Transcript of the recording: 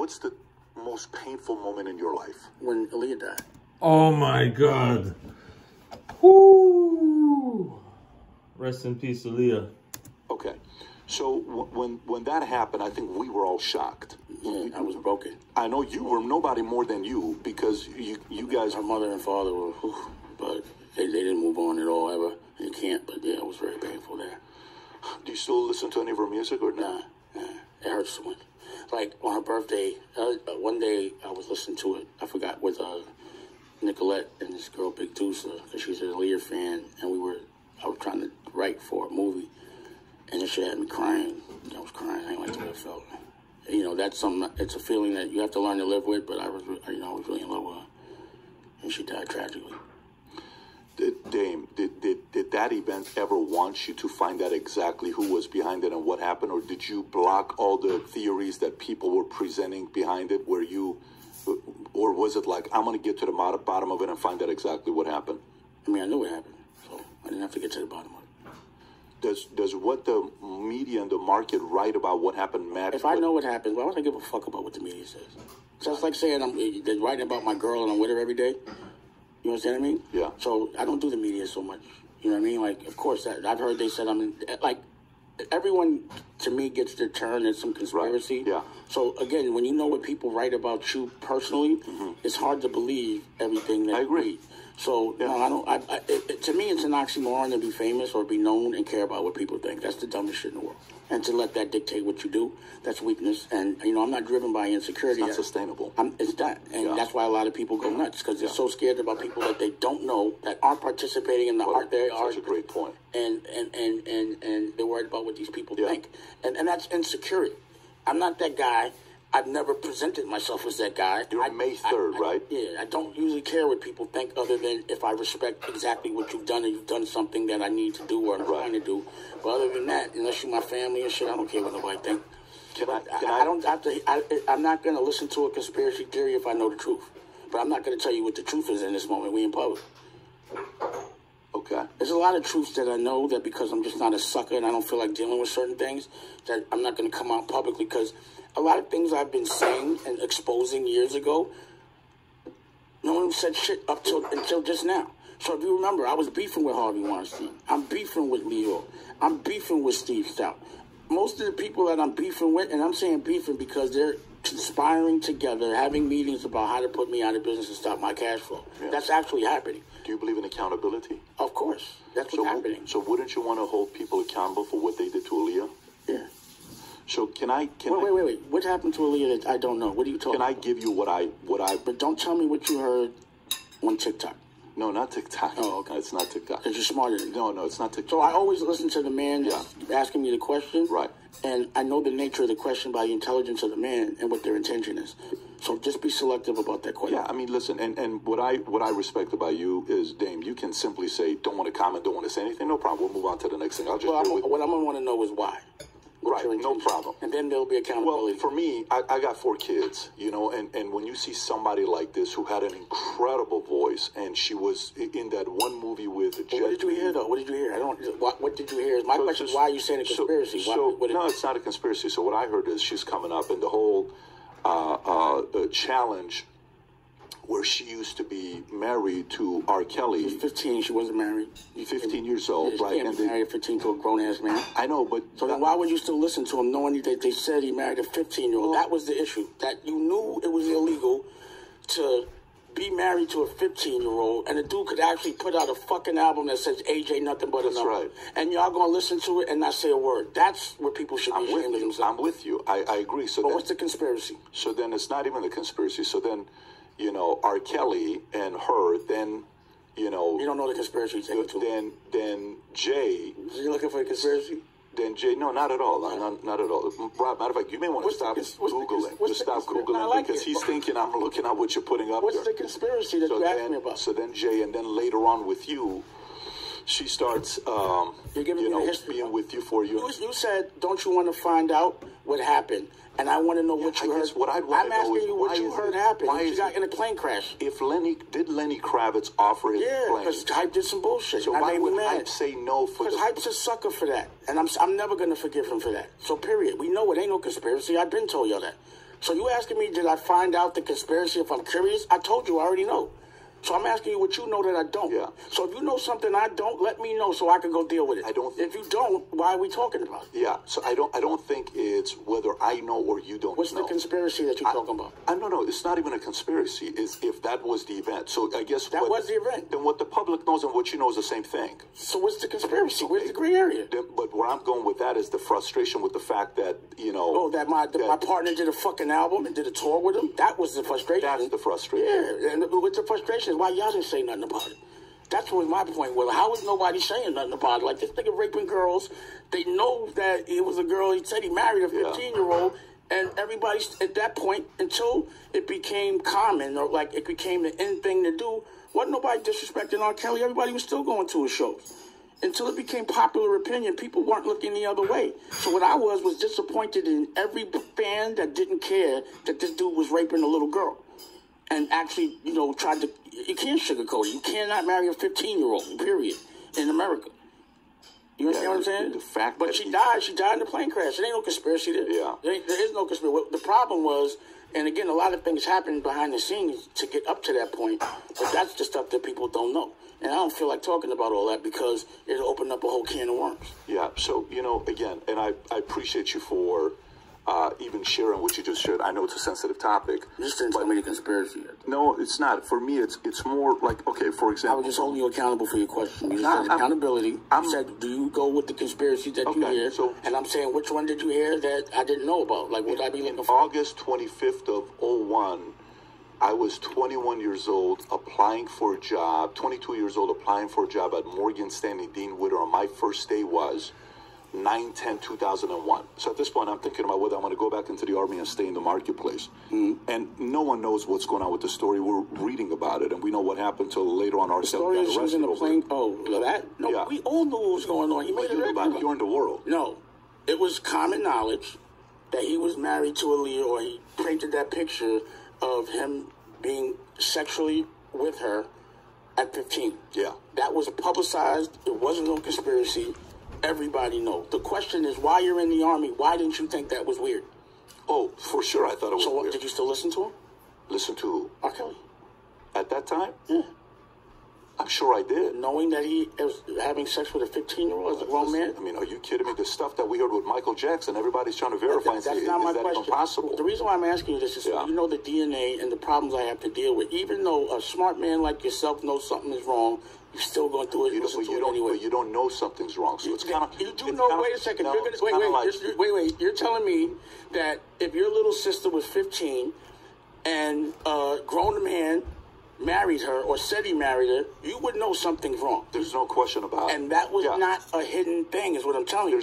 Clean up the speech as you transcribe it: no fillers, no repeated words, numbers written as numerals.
what's the most painful moment in your life? When Aaliyah died. Oh my God. Whoo. Rest in peace, Aaliyah. Okay. So when that happened, I think we were all shocked. Yeah, I was broken. I know you were, nobody more than you, because you guys... Her mother and father were, but they didn't move on at all, ever. They can't, but yeah, it was very painful there. Do you still listen to any of her music or not? Nah, it hurts so much. Like, on her birthday, one day I was listening to it, I forgot, with Nicolette and this girl, Big Deucer, because she's an Aaliyah fan, and I was trying to write for a movie, and this shit had me crying. I was crying. I didn't like the way it felt. You know, that's something. It's a feeling that you have to learn to live with. But I was really in love with her, and she died tragically. Dame, did that event ever want you to find out exactly who was behind it and what happened, or did you block all the theories that people were presenting behind it? Or was it like, I'm going to get to the bottom of it and find out exactly what happened? I mean, I knew what happened, so I didn't have to get to the bottom of it. Does what the media and the market write about what happened matter? If I know what happened, why would I give a fuck about what the media says? So it's like saying they're writing about my girl and I'm with her every day. You understand what I mean? Yeah. So I don't do the media so much. You know what I mean? Like, of course, I've heard they said I'm in, like, everyone to me gets their turn in some conspiracy. Right. Yeah. So again, when you know what people write about you personally, it's hard to believe everything that I agree. you read. So yeah. No, I don't. To me, it's an oxymoron to be famous or be known and care about what people think. That's the dumbest shit in the world. And to let that dictate what you do, that's weakness. And I'm not driven by insecurity. It's not sustainable. It's that, and that's why a lot of people go nuts because they're so scared about people that they don't know that aren't participating in the art. They are. That's a great point. And they're worried about what these people think, and that's insecurity. I'm not that guy. I've never presented myself as that guy. You're May 3rd, right? Yeah, I don't usually care what people think other than if I respect exactly what you've done and you've done something that I need to do or I'm trying to do. But other than that, unless you're my family and shit, I don't care what nobody think. I'm not going to listen to a conspiracy theory if I know the truth. But I'm not going to tell you what the truth is in this moment. We in public. Okay. There's a lot of truths that I know that because I'm just not a sucker and I don't feel like dealing with certain things that I'm not going to come out publicly because a lot of things I've been saying and exposing years ago, no one said shit until just now. So if you remember, I was beefing with Harvey Weinstein. I'm beefing with Leo. I'm beefing with Steve Stout. Most of the people that I'm beefing with, and I'm saying beefing because they're conspiring together, having meetings about how to put me out of business and stop my cash flow. Yeah. That's actually happening. Do you believe in accountability? Of course. That's what's happening. So wouldn't you want to hold people accountable for what they did to Aaliyah? Yeah. So wait. What happened to Aaliyah that I don't know? What are you talking about? Can I give you what I... But don't tell me what you heard on TikTok. No, not TikTok. Oh, okay. It's not TikTok. Because you're smarter than me. No, it's not TikTok. So I always listen to the man that's asking me the question. Right. And I know the nature of the question by the intelligence of the man and what their intention is. So just be selective about that question. Yeah, I mean, listen, and what I respect about you is, Dame, you can simply say, don't want to comment, don't want to say anything. No problem. We'll move on to the next thing. What I'm going to want to know is why. Right, no problem. And then there'll be accountability. Well, for me, I got 4 kids, and when you see somebody like this who had an incredible voice, and she was in that one movie with Jet. What did you hear, though? What did you hear? What did you hear? My question is, why are you saying a conspiracy? No, it's not a conspiracy. So what I heard is she's coming up, and the whole challenge where she used to be married to R. Kelly. She was 15. She wasn't married. 15 years old, yeah, right? And married at 15 to a grown-ass man. I know, but... So then why would you still listen to him knowing that they said he married a 15-year-old? That was the issue. That you knew it was illegal to be married to a 15-year-old, and the dude could actually put out a fucking album that says AJ nothing but a number. Right. And y'all gonna listen to it and not say a word. That's where people should be ashamed of themselves. I'm with you. I agree. So but what's the conspiracy? So then it's not even the conspiracy. So then... R. Kelly and her, then, You don't know the conspiracy. Then Jay... You're looking for a conspiracy? Then Jay... No, not at all. Not at all. Rob, matter of fact, you may want to stop Googling. Just stop Googling because he's thinking I'm looking at what you're putting up there. What's the conspiracy that you're asking me about? So then Jay, and then later on with you... She starts, you're giving me the history. Being with you for you. You said, don't you want to find out what happened? And I want to know what you heard. I'm asking you what you heard happened. You got in a plane crash. Did Lenny Kravitz offer his plane? Yeah, because Hype did some bullshit. So why would Hype say no for because Hype's a sucker for that. And I'm never going to forgive him for that. So period. We know it ain't no conspiracy. I've been told y'all that. So you asking me, did I find out the conspiracy if I'm curious? I told you I already know. So I'm asking you what you know that I don't. Yeah. So if you know something I don't, let me know so I can go deal with it. I don't. If you don't, why are we talking about it? Yeah. So I don't think it's whether I know or you don't What's know. the conspiracy that you're talking about? No. It's not even a conspiracy. It's if that was the event. So I guess that was the event. Then what the public knows and what you know is the same thing. So what's the conspiracy? Where's the gray area? But where I'm going with that is the frustration with the fact that, you know... Oh, that my partner did a fucking album and did a tour with him? That was the frustration. That's the frustration. Yeah, and with the frustration is why y'all didn't say nothing about it. That's what my point was. How is nobody saying nothing about it? Like, this nigga raping girls. They know that it was a girl. He said he married a 15-year-old. And everybody, at that point, until it became common or, like, it became the end thing to do, wasn't nobody disrespecting R. Kelly. Everybody was still going to his shows. Until it became popular opinion, people weren't looking the other way. So what I was disappointed in every fan that didn't care that this dude was raping a little girl. And actually, you know, tried to... You can't sugarcoat it. You cannot marry a 15-year-old, period, in America. You understand what I'm saying? The fact but she died. She died in a plane crash. There ain't no conspiracy there. Yeah. There is no conspiracy. The problem was, and again, a lot of things happened behind the scenes to get up to that point, but that's the stuff that people don't know. And I don't feel like talking about all that because it'll open up a whole can of worms. Yeah, so, you know, again, and I appreciate you for even sharing what you just shared. I know it's a sensitive topic. You just didn't tell me the conspiracy yet. No, it's not. For me, it's more like, okay, for example... I was just holding you accountable for your question. You said accountability. You said, do you go with the conspiracy that you hear? So, and I'm saying, which one did you hear that I didn't know about? Like, would I be looking for? August 25th of 01, I was 21 years old, applying for a job, 22 years old, applying for a job at Morgan Stanley Dean Witter, and my first day was 9/10/2001. So at this point, I'm thinking about whether I'm going to go back into the Army and stay in the marketplace. And no one knows what's going on with the story. We're reading about it, and we know what happened until later on. Our story is she was in a plane. Oh, that? No, yeah. We all knew what was going on. He made it regular. You're in the world. No, it was common knowledge that he was married to Aaliyah, or he painted that picture of him being sexually with her at 15. Yeah. That was publicized. It wasn't no conspiracy. Everybody knows. The question is, while you're in the Army, why didn't you think that was weird? Oh, for sure I thought it was weird. So did you still listen to him? Listen to who? R. Kelly. At that time? Yeah. I'm sure I did. Knowing that he was having sex with a 15-year-old as a grown man? I mean, are you kidding me? The stuff that we heard with Michael Jackson, everybody's trying to verify and say, is not my that question. even possible? The reason why I'm asking you this is so you know the DNA and the problems I have to deal with. Even though a smart man like yourself knows something is wrong, you're still going through it. But you don't know something's wrong. So it's kind of... You do know... Wait a second. No, wait. You're telling me that if your little sister was 15 and a grown man married her or said he married her, you would know something's wrong. There's no question about it. And that was not a hidden thing, is what I'm telling you.